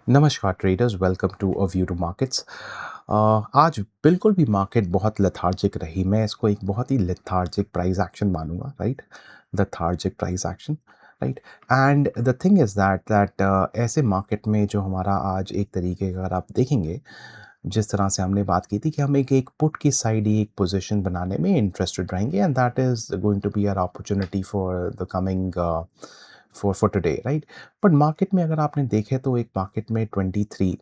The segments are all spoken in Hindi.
नमस्कार traders, welcome to a view to markets. आज बिल्कुल भी मार्केट बहुत लेथार्जिक रही। मैं इसको एक बहुत ही लेथार्जिक प्राइस एक्शन मानूंगा, right. Lethargic price action, right. And the thing is that ऐसे मार्केट में जो हमारा आज एक तरीके का, अगर आप देखेंगे जिस तरह से हमने बात की थी कि हम एक पुट की साइड ही एक पोजीशन बनाने में इंटरेस्टेड रहेंगे, and that is going to be our opportunity for the coming for today, right. But market में अगर आपने देखे तो एक मार्केट में 23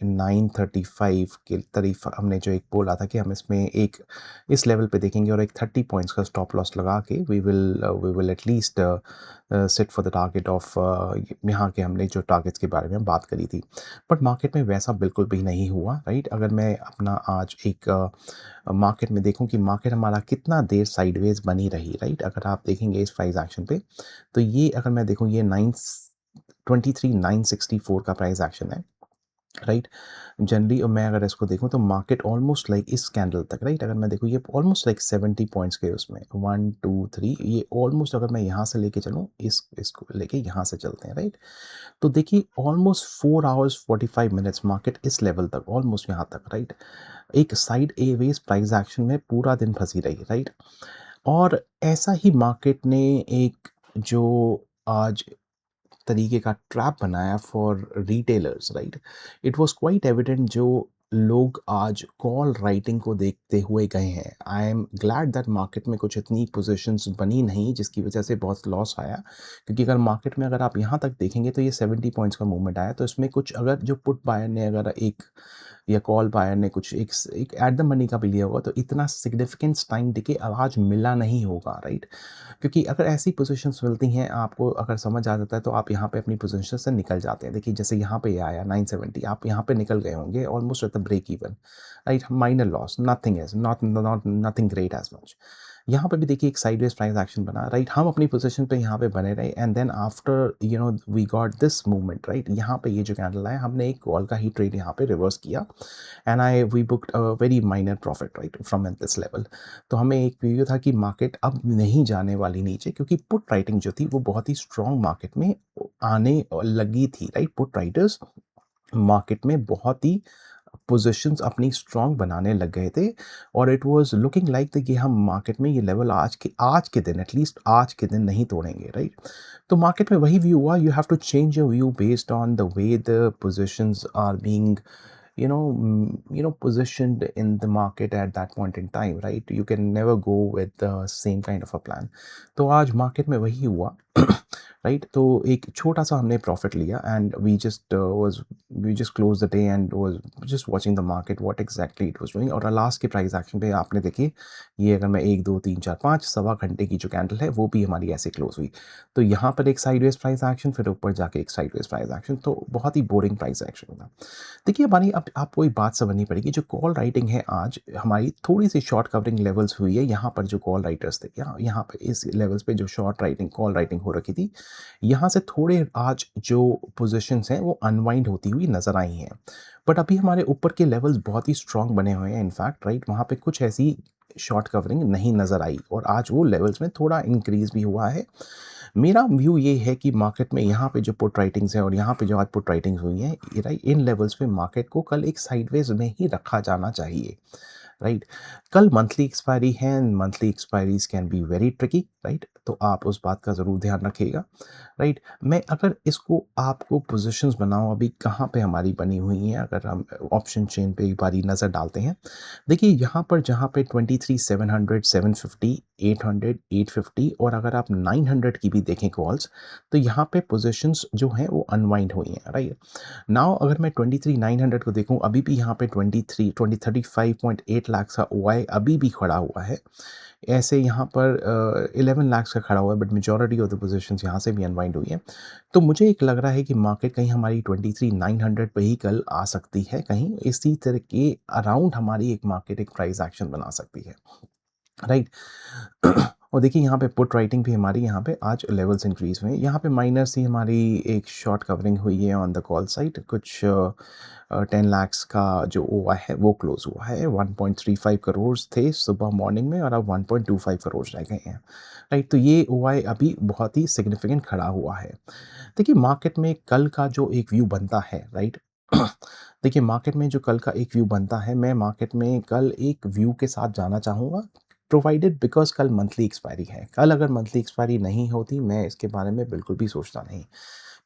935 के करीब हमने जो एक बोला था कि हम इसमें एक इस लेवल पे देखेंगे और एक 30 पॉइंट्स का स्टॉप लॉस लगा के we will at least sit for the target of यहाँ के हमने जो टारगेट्स के बारे में बात करी थी। बट मार्केट में वैसा बिल्कुल भी नहीं हुआ, राइट। अगर मैं अपना आज एक मार्केट में देखूं कि मार्केट हमारा कितना देर साइडवेज बनी रही, राइट। अगर आप देखेंगे इस प्राइस एक्शन पे, तो ये अगर मैं देखूँ ये 964 का प्राइस एक्शन है, राइट। जनरली मैं अगर इसको देखूँ तो मार्केट ऑलमोस्ट लाइक इस कैंडल तक, राइट। अगर मैं देखूँ ये ऑलमोस्ट लाइक 70 पॉइंट्स गए उसमें, 1 2 3, ये ऑलमोस्ट अगर मैं यहाँ से लेके चलूँ, इसको लेके यहाँ से चलते हैं, राइट। तो देखिए ऑलमोस्ट 4 आवर्स 45 मिनट्स मार्केट इस लेवल तक, ऑलमोस्ट यहाँ तक, राइट। एक साइड ए वेज प्राइस एक्शन में पूरा दिन फंसी रही, राइट। और ऐसा ही मार्केट ने एक जो आज तरीके का ट्रैप बनाया for retailers, right. It was quite evident जो लोग आज कॉल राइटिंग को देखते हुए गए हैं। I am glad that market में कुछ इतनी पोजीशंस बनी नहीं जिसकी वजह से बहुत लॉस आया, क्योंकि अगर मार्केट में अगर आप यहाँ तक देखेंगे तो ये 70 पॉइंट्स का मूवमेंट आया, तो इसमें कुछ अगर जो पुट बायर ने अगर एक या कॉल बायर ने कुछ एक एट द मनी का भी लिया होगा तो इतना सिग्निफिकेंस टाइम डिके आज मिला नहीं होगा, राइट। क्योंकि अगर ऐसी पोजीशंस मिलती हैं आपको, अगर समझ आ जाता है तो आप यहाँ पे अपनी पोजीशन से निकल जाते हैं। देखिए जैसे यहाँ पे ये आया 970, आप यहाँ पे निकल गए होंगे almost at the break even, right. Minor loss, nothing as not nothing great as much. यहाँ पे भी देखिए एक साइडवेज प्राइस एक्शन बना, राइट। हम अपनी पोजीशन पे यहाँ पे बने रहे, and then after we got this movement, right. यहाँ पे ये जो कैंडल आया, हमने एक कॉल का ही ट्रेड यहाँ पे रिवर्स किया, and we booked a very minor profit, right, from this level. तो हमें एक व्यू था कि मार्केट अब नहीं जाने वाली नीचे, क्योंकि पुट राइटिंग जो थी वो बहुत ही स्ट्रॉन्ग मार्केट में आने लगी थी, राइट। पुट राइटर्स मार्केट में बहुत ही पोजीशंस अपनी स्ट्रॉन्ग बनाने लग गए थे, और इट वाज लुकिंग लाइक कि हम मार्केट में ये लेवल आज के दिन, एटलीस्ट आज के दिन नहीं तोड़ेंगे, राइट। तो मार्केट में वही व्यू हुआ। You have to change your view based on the way the positions are being positioned in the market at that point in time, right? You can never go with the same kind of a plan. तो आज मार्केट में वही हुआ, राइट। तो एक छोटा सा हमने प्रॉफिट लिया, and we just close the day and was just watching the market what exactly it was doing. और लास्ट के प्राइस एक्शन पे आपने देखिए, ये अगर मैं 1 2 3 4 5 सवा घंटे की जो कैंडल है वो भी हमारी ऐसे क्लोज हुई। तो यहाँ पर एक साइडवेज प्राइस एक्शन, फिर ऊपर जाके एक साइडवेज प्राइस एक्शन, तो बहुत ही बोरिंग प्राइस एक्शन था। देखिए हमारी अब आपको एक बात समझनी पड़ेगी, जो कॉल राइटिंग है आज हमारी थोड़ी सी शॉर्ट कवरिंग लेवल्स हुई है। यहाँ पर जो कॉल राइटर्स थे, यहाँ पे इस लेवल्स पे जो शॉर्ट राइटिंग कॉल राइटिंग हो रखी थी, यहाँ से थोड़े आज जो पोजीशंस हैं वो अनवाइंड होती हुई नज़र आई हैं। बट अभी हमारे ऊपर के लेवल्स बहुत ही स्ट्रॉन्ग बने हुए हैं इनफैक्ट, राइट। वहाँ पे कुछ ऐसी शॉर्ट कवरिंग नहीं नज़र आई, और आज वो लेवल्स में थोड़ा इंक्रीज़ भी हुआ है। मेरा व्यू ये है कि मार्केट में यहाँ पे जो पुट राइटिंग्स है और यहाँ पे जो आज पुट राइटिंग्स हुई हैं, राइट, इन लेवल्स पे मार्केट को कल एक साइडवेज में ही रखा जाना चाहिए, राइट। कल मंथली एक्सपायरी है, and monthly expiries can be very tricky, right. तो आप उस बात का ज़रूर ध्यान रखिएगा, राइट। मैं अगर इसको आपको पोजीशंस बनाऊं, अभी कहाँ पे हमारी बनी हुई हैं, अगर हम ऑप्शन चेन पे एक बारी नज़र डालते हैं, देखिए यहाँ पर जहाँ पे 23 700 750 800 850, और अगर आप 900 की भी देखें कॉल्स, तो यहाँ पे पोजीशंस जो हैं वो अनवाइंड हुई हैं, राइट। नाउ अगर मैं 23 900 को देखूं, अभी भी यहाँ पे 35.8 लाख का ओआई अभी भी खड़ा हुआ है। ऐसे यहाँ पर 11 लाख का खड़ा हुआ है, but majority of the positions यहाँ से भी अनवाइंड हुई हैं। तो मुझे एक लग रहा है कि मार्केट कहीं हमारी 23 900 पे ही कल आ सकती है, कहीं इसी तरह के अराउंड हमारी एक मार्केट एक प्राइस एक्शन बना सकती है, राइट। और देखिए यहाँ पे पुट राइटिंग भी हमारी यहाँ पे आज लेवल्स इंक्रीज़ हुए हैं। यहाँ पे माइनर सी हमारी एक शॉर्ट कवरिंग हुई है ऑन द कॉल साइड, कुछ 10 लाख्स का जो ओआई है वो क्लोज़ हुआ है। 1.35 करोड़ थे सुबह मॉर्निंग में और अब 1.25 करोड़ रह गए हैं, राइट? तो ये ओआई अभी बहुत ही सिग्निफिकेंट खड़ा हुआ है। देखिए मार्केट में कल का जो एक व्यू बनता है, राइट? देखिए मार्केट में जो कल का एक व्यू बनता है, मैं मार्केट में कल एक व्यू के साथ जाना चाहूँगा, प्रोवाइडेड बिकॉज़ कल मंथली एक्सपायरी है। कल अगर मंथली एक्सपायरी नहीं होती, मैं इसके बारे में बिल्कुल भी सोचता नहीं।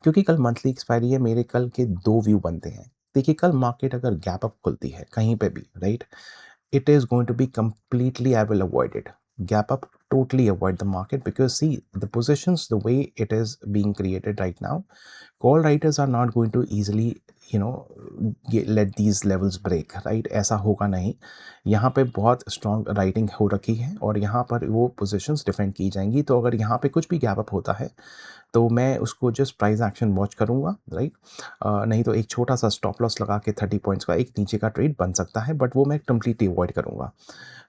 क्योंकि कल मंथली एक्सपायरी है, मेरे कल के 2 व्यू बनते हैं। देखिए कल मार्केट अगर गैप अप खुलती है कहीं पे भी, right? It is going to be completely, I will avoid it. Gap up, totally avoid the market, because see the positions, the way it is being created right now, call writers are not going to easily, let these levels break, right? ऐसा होगा नहीं। यहाँ पे बहुत स्ट्रॉन्ग राइटिंग हो रखी है और यहाँ पर वो पोजीशंस डिफेंड की जाएंगी। तो अगर यहाँ पे कुछ भी गैप अप होता है तो मैं उसको जस्ट प्राइस एक्शन वॉच करूँगा, राइट? नहीं तो एक छोटा सा स्टॉप लॉस लगा के 30 पॉइंट्स का एक नीचे का ट्रेड बन सकता है, बट वो मैं कंप्लीटली अवॉइड करूँगा,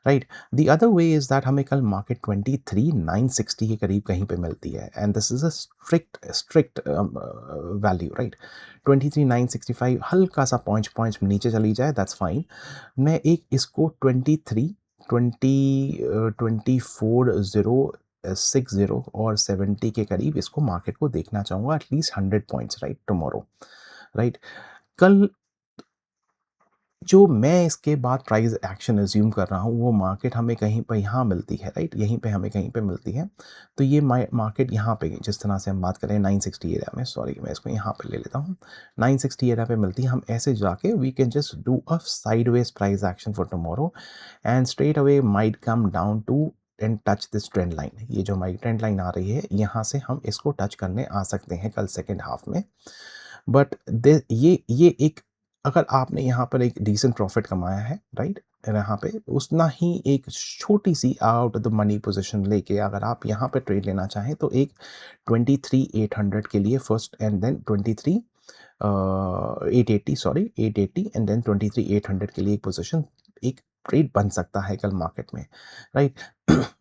right? The other way is that हमें कल मार्केट 23,960 के करीब कहीं पे मिलती है, and this is a strict value, right? 23,965 हल्का सा पॉइंट्स नीचे चली जाए, दैट्स फाइन। मैं एक इसको 24,060 और 70 के करीब इसको मार्केट को देखना चाहूँगा, at least 100 points, right, tomorrow, right? कल जो मैं इसके बाद प्राइस एक्शन अज्यूम कर रहा हूँ, वो मार्केट हमें कहीं पे यहाँ मिलती है, राइट? यहीं पे हमें कहीं पे मिलती है। तो ये मार्केट यहाँ पे जिस तरह से हम बात करें 960 एरिया में, सॉरी मैं इसको यहाँ पे ले लेता हूँ, 960 एरिया पे मिलती है। हम ऐसे जाके we can just do a sideways price action for tomorrow, and straight away might come down to and touch this trend line. ये जो हमारी ट्रेंड लाइन आ रही है, यहाँ से हम इसको टच करने आ सकते हैं कल सेकेंड हाफ में। बट ये एक, अगर आपने यहाँ पर एक डिसेंट प्रॉफिट कमाया है, राइट? यहाँ पे उतना ही एक छोटी सी out of the money position लेके अगर आप यहाँ पे ट्रेड लेना चाहें तो एक 23,800 के लिए first, and then 880, sorry 880 and then 23,800 के लिए एक पोजीशन, एक ट्रेड बन सकता है कल मार्केट में, राइट?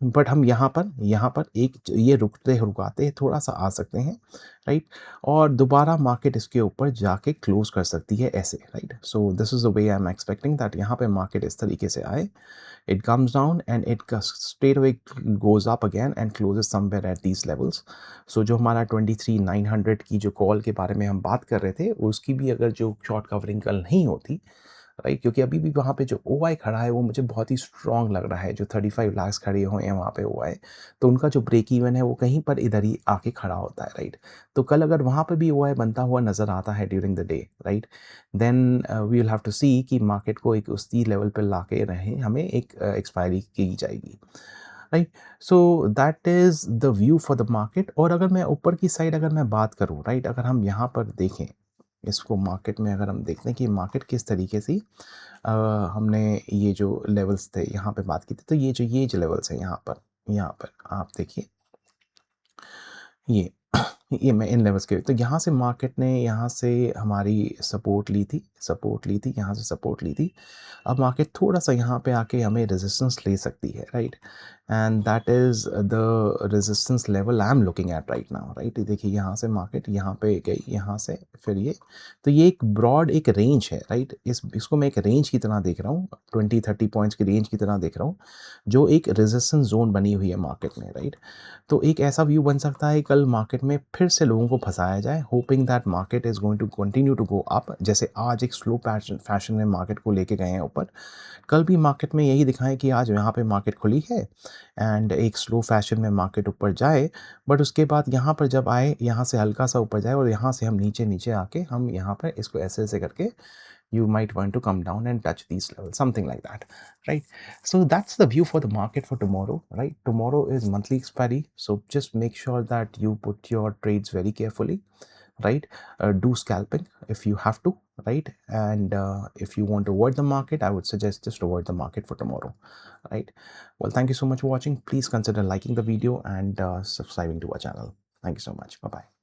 बट हम यहाँ पर एक ये रुकाते थोड़ा सा आ सकते हैं, राइट? और दोबारा मार्केट इसके ऊपर जाके क्लोज कर सकती है ऐसे, right? So this is the way I am expecting that यहाँ पे मार्केट इस तरीके से आए, it comes down and it straight away goes up again and closes somewhere at these levels. So जो हमारा 23,900 की जो कॉल के बारे में हम बात कर रहे थे, उसकी भी अगर जो शॉर्ट कवरिंग कल नहीं होती, राइट? क्योंकि अभी भी वहाँ पे जो ओआई खड़ा है वो मुझे बहुत ही स्ट्रॉन्ग लग रहा है। जो 35 लाख खड़े हुए हैं वहाँ पे ओआई, तो उनका जो ब्रेक इवन है वो कहीं पर इधर ही आके खड़ा होता है, राइट? तो कल अगर वहाँ पे भी ओआई बनता हुआ नज़र आता है during the day, right, then we will have to see कि मार्केट को एक उसी लेवल पे ला के रहे हमें एक एक्सपायरी की जाएगी, right? So that is the view for the market. और अगर मैं ऊपर की साइड अगर मैं बात करूँ, राइट, अगर हम यहाँ पर देखें इसको मार्केट में, अगर हम देखते हैं कि मार्केट किस तरीके से हमने ये जो लेवल्स थे यहाँ पे बात की थी, तो ये जो लेवल्स हैं यहाँ पर आप देखिए, ये ये मैं इन लेवल्स के, तो यहाँ से मार्केट ने यहाँ से हमारी सपोर्ट ली थी, यहाँ से सपोर्ट ली थी। अब मार्केट थोड़ा सा यहाँ पे आके हमें रेजिस्टेंस ले सकती है, right? And that is the resistance level I am looking at right now, right? देखिए यहाँ से मार्केट यहाँ पे गई, यहाँ से फिर ये, तो ये एक ब्रॉड एक रेंज है, राइट? इसको मैं एक रेंज की तरह देख रहा हूँ, 20-30 पॉइंट्स की रेंज की तरह देख रहा हूँ, जो एक रेजिस्टेंस जोन बनी हुई है मार्केट में, राइट? तो एक ऐसा व्यू बन सकता है कल मार्केट में फिर से लोगों को फंसाया जाए, hoping that market is going to continue to go up, जैसे आज एक स्लो फैशन में मार्केट को लेके गए हैं ऊपर। कल भी मार्केट में यही दिखाएं कि आज यहाँ पे मार्केट खुली है एंड एक स्लो फैशन में मार्केट ऊपर जाए, बट उसके बाद यहाँ पर जब आए, यहाँ से हल्का सा ऊपर जाए और यहाँ से हम नीचे नीचे आके हम यहाँ पर इसको ऐसे ऐसे करके you might want to come down and touch these levels, something like that, right? So that's the view for the market for tomorrow, right? Tomorrow is monthly expiry, so just make sure that you put your trades very carefully, right? Do scalping if you have to, right? And if you want to avoid the market, I would suggest just avoid the market for tomorrow, right? Well, thank you so much for watching. Please consider liking the video and subscribing to our channel. Thank you so much. Bye bye.